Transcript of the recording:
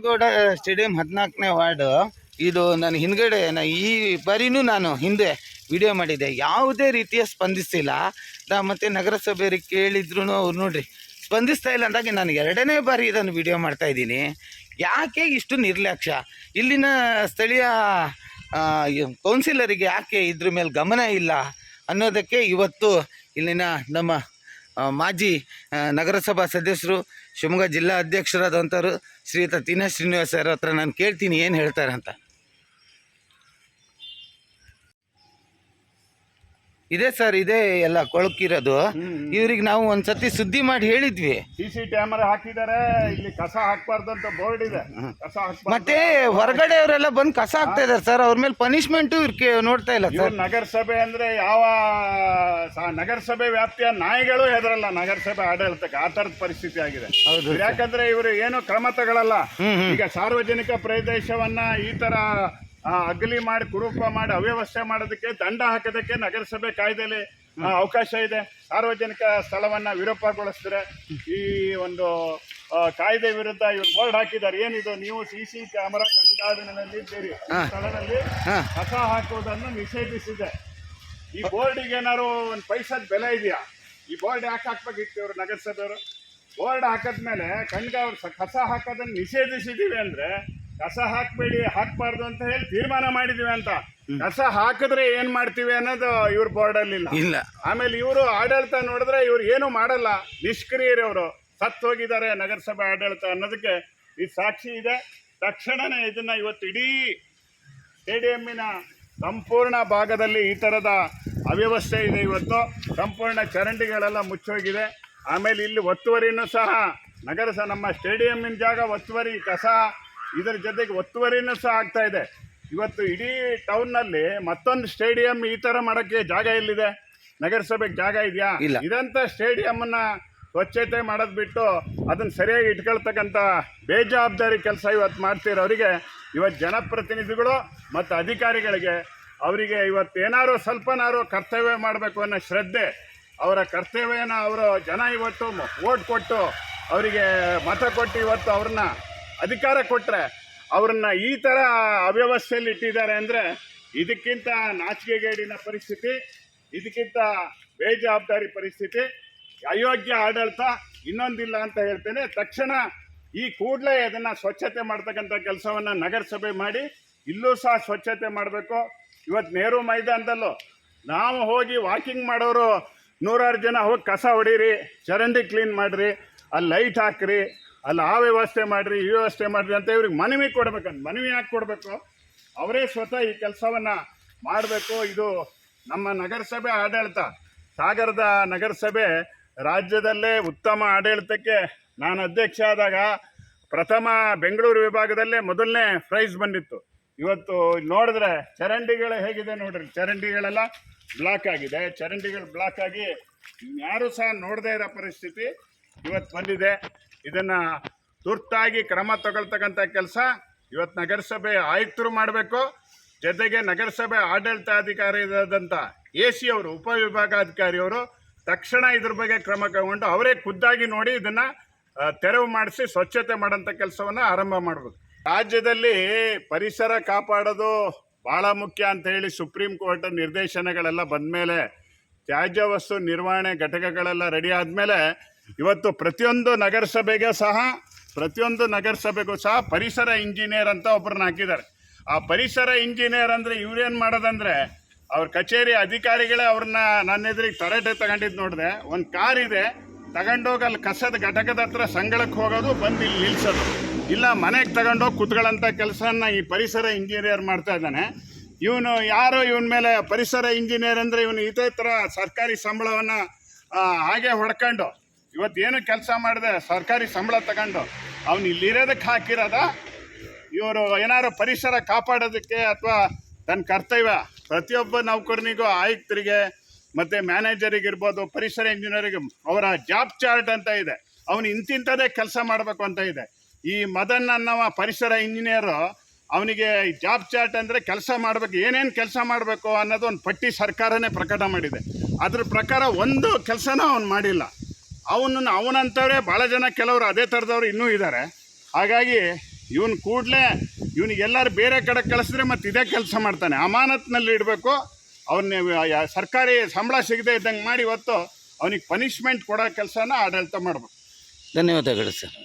Gowda stadium 14ನೇ ward. ಇದು ನಾನು ಹಿಂದ್ಗಡೆ ಈ ಬಾರಿನೂ ನಾನು ಹಿಂದೆ ವಿಡಿಯೋ ಮಾಡಿದ್ದೆ, ಯಾವುದೇ ರೀತಿಯ ಸ್ಪಂದಿಸಿಲ್ಲ. ಮತ್ತು ನಗರಸಭೆಯರಿಗೆ ಕೇಳಿದ್ರು ಅವ್ರು ನೋಡ್ರಿ ಸ್ಪಂದಿಸ್ತಾ ಇಲ್ಲ ಅಂದಾಗೆ ನಾನು 2ನೇ ಬಾರಿ ಇದನ್ನು ವಿಡಿಯೋ ಮಾಡ್ತಾಯಿದ್ದೀನಿ. ಯಾಕೆ ಇಷ್ಟು ನಿರ್ಲಕ್ಷ್ಯ? ಇಲ್ಲಿನ ಸ್ಥಳೀಯ ಕೌನ್ಸಿಲರಿಗೆ ಯಾಕೆ ಇದ್ರ ಮೇಲೆ ಗಮನ ಇಲ್ಲ ಅನ್ನೋದಕ್ಕೆ ಇವತ್ತು ಇಲ್ಲಿನ ನಮ್ಮ ಮಾಜಿ ನಗರಸಭಾ ಸದಸ್ಯರು, ಶಿವಮೊಗ್ಗ ಜಿಲ್ಲಾ ಅಧ್ಯಕ್ಷರಾದಂಥವ್ರು ಶ್ರೀಯುತ ತೀನ ಶ್ರೀನಿವಾಸ ಅವ್ರ ಹತ್ರ ನಾನು ಕೇಳ್ತೀನಿ ಏನು ಹೇಳ್ತಾರೆ ಅಂತ. ಇದೆ ಸರ್, ಇದೇ ಎಲ್ಲ ಕೊಳಕಿರೋದು. ಇವ್ರಿಗೆ ನಾವು ಒಂದ್ಸತಿ ಸುದ್ದಿ ಮಾಡಿ ಹೇಳಿದ್ವಿ. CC ಕ್ಯಾಮರಾ ಹಾಕಿದ್ದಾರೆ, ಇಲ್ಲಿ ಕಸ ಹಾಕ್ಬಾರ್ದು ಅಂತ ಬೋರ್ಡ್ ಇದೆ. ಕಸ ಮತ್ತೆ ಹೊರಗಡೆ ಅವರೆಲ್ಲ ಬಂದು ಕಸ ಹಾಕ್ತಾ ಇದಾರೆ ಸರ್. ಅವ್ರ ಮೇಲೆ ಪನಿಷ್ಮೆಂಟು ನೋಡ್ತಾ ಇಲ್ಲ ಸರ್. ನಗರಸಭೆ ಅಂದ್ರೆ ಯಾವ ನಗರಸಭೆ ವ್ಯಾಪ್ತಿಯ ನಾಯಿಗಳು ಹೆದರಲ್ಲ ನಗರಸಭೆ ಆಡಳಿತಕ್ಕೆ. ಆ ತರದ ಪರಿಸ್ಥಿತಿ ಆಗಿದೆ. ಯಾಕಂದ್ರೆ ಇವರು ಏನು ಕ್ರಮ ತಗೊಳ್ಳಲ್ಲ. ಈಗ ಸಾರ್ವಜನಿಕ ಪ್ರದೇಶವನ್ನ ಈ ತರ ಅಗಲಿ ಮಾಡಿ ಕುರೂಪ ಮಾಡಿ ಅವ್ಯವಸ್ಥೆ ಮಾಡೋದಕ್ಕೆ, ದಂಡ ಹಾಕೋದಕ್ಕೆ ನಗರಸಭೆ ಕಾಯ್ದೆಯಲ್ಲಿ ಅವಕಾಶ ಇದೆ. ಸಾರ್ವಜನಿಕ ಸ್ಥಳವನ್ನ ವಿರೂಪಗೊಳಿಸಿದ್ರೆ ಈ ಒಂದು ಕಾಯ್ದೆ ವಿರುದ್ಧ ಇವ್ರು ಬೋರ್ಡ್ ಹಾಕಿದ್ದಾರೆ. ಏನಿದು, ನೀವು CC ಕ್ಯಾಮರಾ ಕಣ್ಗಾವಲಿನಲ್ಲಿ ಇದ್ದೀರಿ, ಸ್ಥಳದಲ್ಲಿ ಕಸ ಹಾಕುವುದನ್ನು ನಿಷೇಧಿಸಿದೆ. ಈ ಬೋರ್ಡಿಗೆ ಏನಾದ್ರು ಒಂದು ಪೈಸದ ಬೆಲೆ ಇದೆಯಾ? ಈ ಬೋರ್ಡ್ ಯಾಕೆ ಹಾಕ್ಬೇಕಿತ್ತು ಇವರು ನಗರಸಭೆಯವರು? ಬೋರ್ಡ್ ಹಾಕದ್ಮೇಲೆ ಕಸ ಹಾಕೋದನ್ನು ನಿಷೇಧಿಸಿದೀವಿ ಅಂದ್ರೆ ಕಸ ಹಾಕ್ಬಾರ್ದು ಅಂತ ಹೇಳಿ ತೀರ್ಮಾನ ಮಾಡಿದೀವಿ ಅಂತ. ಕಸ ಹಾಕಿದ್ರೆ ಏನ್ ಮಾಡ್ತೀವಿ ಅನ್ನೋದು ಇವ್ರ ಬೋರ್ಡ್ ಅಲ್ಲಿ ಇಲ್ಲ. ಆಮೇಲೆ ಇವರು ಆಡಳಿತ ನೋಡಿದ್ರೆ ಇವ್ರು ಏನು ಮಾಡಲ್ಲ, ನಿಷ್ಕ್ರಿಯರವರು, ಸತ್ತು ಹೋಗಿದ್ದಾರೆ ನಗರಸಭೆ ಆಡಳಿತ ಅನ್ನೋದಕ್ಕೆ ಇದು ಸಾಕ್ಷಿ ಇದೆ. ತಕ್ಷಣನೇ ಇದನ್ನ ಇವತ್ತು ಇಡೀ ಸ್ಟೇಡಿಯಂನ ಸಂಪೂರ್ಣ ಭಾಗದಲ್ಲಿ ಈ ತರದ ಅವ್ಯವಸ್ಥೆ ಇದೆ. ಇವತ್ತು ಸಂಪೂರ್ಣ ಚರಂಡಿಗಳೆಲ್ಲ ಮುಚ್ಚೋಗಿದೆ. ಆಮೇಲೆ ಇಲ್ಲಿ ಒತ್ತುವರಿನೂ ಸಹ ನಮ್ಮ ಸ್ಟೇಡಿಯಂನ ಜಾಗ ಒತ್ತುವರಿ, ಕಸ, ಇದರ ಜೊತೆಗೆ ಒತ್ತುವರಿನೂ ಸಹ ಆಗ್ತಾ ಇದೆ. ಇವತ್ತು ಇಡೀ ಟೌನ್ನಲ್ಲಿ ಮತ್ತೊಂದು ಸ್ಟೇಡಿಯಂ ಈ ಥರ ಮಾಡೋಕ್ಕೆ ಜಾಗ ಎಲ್ಲಿದೆ? ನಗರಸಭೆಗೆ ಜಾಗ ಇದೆಯಾ? ಇದಂಥ ಸ್ಟೇಡಿಯಂನ ಸ್ವಚ್ಛತೆ ಮಾಡೋದು ಬಿಟ್ಟು ಅದನ್ನು ಸರಿಯಾಗಿ ಇಟ್ಕೊಳ್ತಕ್ಕಂಥ ಬೇಜವಾಬ್ದಾರಿ ಕೆಲಸ ಇವತ್ತು ಮಾಡ್ತಿರೋರಿಗೆ, ಇವತ್ತು ಜನಪ್ರತಿನಿಧಿಗಳು ಮತ್ತು ಅಧಿಕಾರಿಗಳಿಗೆ ಅವರಿಗೆ ಇವತ್ತೇನಾದ್ರು ಸ್ವಲ್ಪನಾರು ಕರ್ತವ್ಯ ಮಾಡಬೇಕು ಅನ್ನೋ ಶ್ರದ್ಧೆ, ಅವರ ಕರ್ತವ್ಯನ ಅವರು ಜನ ಇವತ್ತು ವೋಟ್ ಕೊಟ್ಟು ಅವರಿಗೆ ಮತ ಕೊಟ್ಟು ಇವತ್ತು ಅವ್ರನ್ನ ಅಧಿಕಾರ ಕೊಟ್ಟರೆ ಅವ್ರನ್ನ ಈ ಥರ ಅವ್ಯವಸ್ಥೆಯಲ್ಲಿ ಇಟ್ಟಿದ್ದಾರೆ ಅಂದರೆ ಇದಕ್ಕಿಂತ ನಾಚಿಕೆಗೇಡಿನ ಪರಿಸ್ಥಿತಿ, ಇದಕ್ಕಿಂತ ಬೇಜವಾಬ್ದಾರಿ ಪರಿಸ್ಥಿತಿ, ಅಯೋಗ್ಯ ಆಡಳಿತ ಇನ್ನೊಂದಿಲ್ಲ ಅಂತ ಹೇಳ್ತೇನೆ. ತಕ್ಷಣ ಈ ಕೂಡಲೇ ಅದನ್ನು ಸ್ವಚ್ಛತೆ ಮಾಡ್ತಕ್ಕಂಥ ಕೆಲಸವನ್ನು ನಗರಸಭೆ ಮಾಡಿ ಇಲ್ಲೂ ಸಹ ಸ್ವಚ್ಛತೆ ಮಾಡಬೇಕು. ಇವತ್ತು ನೆಹರು ಮೈದಾನದಲ್ಲೂ ನಾವು ಹೋಗಿ ವಾಕಿಂಗ್ ಮಾಡೋರು 100 ಜನ ಹೋಗಿ ಕಸ ಹೊಡೀರಿ, ಚರಂಡಿ ಕ್ಲೀನ್ ಮಾಡಿರಿ, ಅಲ್ಲಿ ಲೈಟ್ ಹಾಕ್ರಿ, ಅಲ್ಲಿ ಆ ವ್ಯವಸ್ಥೆ ಮಾಡಿರಿ, ಈ ವ್ಯವಸ್ಥೆ ಮಾಡಿರಿ ಅಂತ ಇವ್ರಿಗೆ ಮನವಿ ಕೊಡ್ಬೇಕಂತ. ಮನವಿ ಯಾಕೆ ಕೊಡಬೇಕು? ಅವರೇ ಸ್ವತಃ ಈ ಕೆಲಸವನ್ನು ಮಾಡಬೇಕು. ಇದು ನಮ್ಮ ನಗರಸಭೆ ಆಡಳಿತ, ಸಾಗರದ ನಗರಸಭೆ ರಾಜ್ಯದಲ್ಲೇ ಉತ್ತಮ ಆಡಳಿತಕ್ಕೆ ನಾನು ಅಧ್ಯಕ್ಷ ಆದಾಗ ಪ್ರಥಮ ಬೆಂಗಳೂರು ವಿಭಾಗದಲ್ಲೇ ಮೊದಲನೇ ಪ್ರೈಸ್ ಬಂದಿತ್ತು. ಇವತ್ತು ನೋಡಿದ್ರೆ ಚರಂಡಿಗಳು ಹೇಗಿದೆ ನೋಡ್ರಿ, ಚರಂಡಿಗಳೆಲ್ಲ ಬ್ಲಾಕ್ ಆಗಿದೆ. ಚರಂಡಿಗಳು ಬ್ಲಾಕ್ ಆಗಿ ಯಾರೂ ಸಹ ನೋಡದೇ ಇರೋ ಪರಿಸ್ಥಿತಿ ಇವತ್ತು ಬಂದಿದೆ. ಇದನ್ನು ತುರ್ತಾಗಿ ಕ್ರಮ ತಗೊಳ್ತಕ್ಕಂಥ ಕೆಲಸ ಇವತ್ತು ನಗರಸಭೆ ಆಯುಕ್ತರು ಮಾಡಬೇಕು. ಜೊತೆಗೆ ನಗರಸಭೆ ಆಡಳಿತಾಧಿಕಾರಿಯಾದಂಥ AC ಅವರು, ಉಪವಿಭಾಗಾಧಿಕಾರಿಯವರು ತಕ್ಷಣ ಇದ್ರ ಬಗ್ಗೆ ಕ್ರಮ ಕೈಗೊಂಡು ಅವರೇ ಖುದ್ದಾಗಿ ನೋಡಿ ಇದನ್ನು ತೆರವು ಮಾಡಿಸಿ ಸ್ವಚ್ಛತೆ ಮಾಡೋಂಥ ಕೆಲಸವನ್ನು ಆರಂಭ ಮಾಡ್ಬೋದು. ರಾಜ್ಯದಲ್ಲಿ ಪರಿಸರ ಕಾಪಾಡೋದು ಭಾಳ ಮುಖ್ಯ ಅಂತ ಹೇಳಿ ಸುಪ್ರೀಂ ಕೋರ್ಟ್ ನಿರ್ದೇಶನಗಳೆಲ್ಲ ಬಂದ ಮೇಲೆ, ತ್ಯಾಜ್ಯ ವಸ್ತು ನಿರ್ವಹಣೆ ಘಟಕಗಳೆಲ್ಲ ರೆಡಿ ಆದಮೇಲೆ ಇವತ್ತು ಪ್ರತಿಯೊಂದು ನಗರಸಭೆಗೂ ಸಹ ಪರಿಸರ ಇಂಜಿನಿಯರ್ ಅಂತ ಒಬ್ಬರನ್ನ ಹಾಕಿದ್ದಾರೆ. ಆ ಪರಿಸರ ಇಂಜಿನಿಯರ್ ಅಂದರೆ ಇವ್ರೇನು ಮಾಡೋದಂದರೆ, ಅವ್ರ ಕಚೇರಿ ಅಧಿಕಾರಿಗಳೇ ಅವ್ರನ್ನ ನನ್ನ ಎದುರಿಗೆ ತರಟೆ ತಗೊಂಡಿದ್ದು ನೋಡಿದೆ. ಒಂದು ಕಾರ್ ಇದೆ, ತಗೊಂಡೋಗಿ ಅಲ್ಲಿ ಕಸದ ಘಟಕದ ಹತ್ರ ಸಂಗಳಕ್ಕೆ ಹೋಗೋದು, ಬಂದು ಇಲ್ಲಿ ನಿಲ್ಲಿಸೋದು, ಇಲ್ಲ ಮನೆಗೆ ತಗೊಂಡೋಗಿ ಕುತ್ಕೊಳ್ಳೋಂಥ ಕೆಲಸನ ಈ ಪರಿಸರ ಇಂಜಿನಿಯರ್ ಮಾಡ್ತಾ ಇದ್ದಾನೆ. ಇವನು ಯಾರು, ಇವನ ಮೇಲೆ ಪರಿಸರ ಇಂಜಿನಿಯರ್ ಅಂದರೆ ಇವನು ಇದೇ ಥರ ಸರ್ಕಾರಿ ಸಂಬಳವನ್ನು ಹಾಗೆ ಹೊಡ್ಕೊಂಡು ಇವತ್ತೇನು ಕೆಲಸ ಮಾಡಿದೆ, ಸರ್ಕಾರಿ ಸಂಬಳ ತಗೊಂಡು ಅವನು ಇಲ್ಲಿರೋದಕ್ಕೆ ಹಾಕಿರೋದ? ಇವರು ಏನಾದ್ರು ಪರಿಸರ ಕಾಪಾಡೋದಕ್ಕೆ ಅಥವಾ ತನ್ನ ಕರ್ತವ್ಯ ಪ್ರತಿಯೊಬ್ಬ ನೌಕರನಿಗೂ, ಆಯುಕ್ತರಿಗೆ ಮತ್ತು ಮ್ಯಾನೇಜರಿಗಿರ್ಬೋದು, ಪರಿಸರ ಇಂಜಿನಿಯರಿಗೆ ಅವರ ಜಾಬ್ ಚಾರ್ಟ್ ಅಂತ ಇದೆ. ಅವನು ಇಂತಿಂಥದ್ದೇ ಕೆಲಸ ಮಾಡಬೇಕು ಅಂತ ಇದೆ. ಈ ಮದನ್ ಅನ್ನೋ ಪರಿಸರ ಇಂಜಿನಿಯರು, ಅವನಿಗೆ ಜಾಬ್ ಚಾರ್ಟ್ ಅಂದರೆ ಕೆಲಸ ಮಾಡಬೇಕು, ಏನೇನು ಕೆಲಸ ಮಾಡಬೇಕು ಅನ್ನೋದು ಒಂದು ಪಟ್ಟಿ ಸರ್ಕಾರನೇ ಪ್ರಕಟ ಮಾಡಿದೆ. ಅದ್ರ ಪ್ರಕಾರ ಒಂದು ಕೆಲಸನೂ ಅವನು ಮಾಡಿಲ್ಲ. ಅವನಂತವರೇ ಭಾಳ ಜನ, ಕೆಲವರು ಅದೇ ಥರದವ್ರು ಇನ್ನೂ ಇದ್ದಾರೆ. ಹಾಗಾಗಿ ಇವನ್ ಕೂಡಲೇ ಇವನಿಗೆ ಎಲ್ಲರೂ ಬೇರೆ ಕಡೆ ಕಳಿಸಿದ್ರೆ ಮತ್ತೆ ಇದೇ ಕೆಲಸ ಮಾಡ್ತಾನೆ. ಅಮಾನತ್ನಲ್ಲಿ ಇಡಬೇಕು ಅವನ್ನ. ಸರ್ಕಾರಿ ಸಂಬಳ ಸಿಗದೆ ಇದ್ದಂಗೆ ಮಾಡಿ ಇವತ್ತು ಅವನಿಗೆ ಪನಿಷ್ಮೆಂಟ್ ಕೊಡೋ ಕೆಲಸನ ಆಡಳಿತ ಮಾಡ್ಬೇಕು. ಧನ್ಯವಾದಗಳು ಸರ್.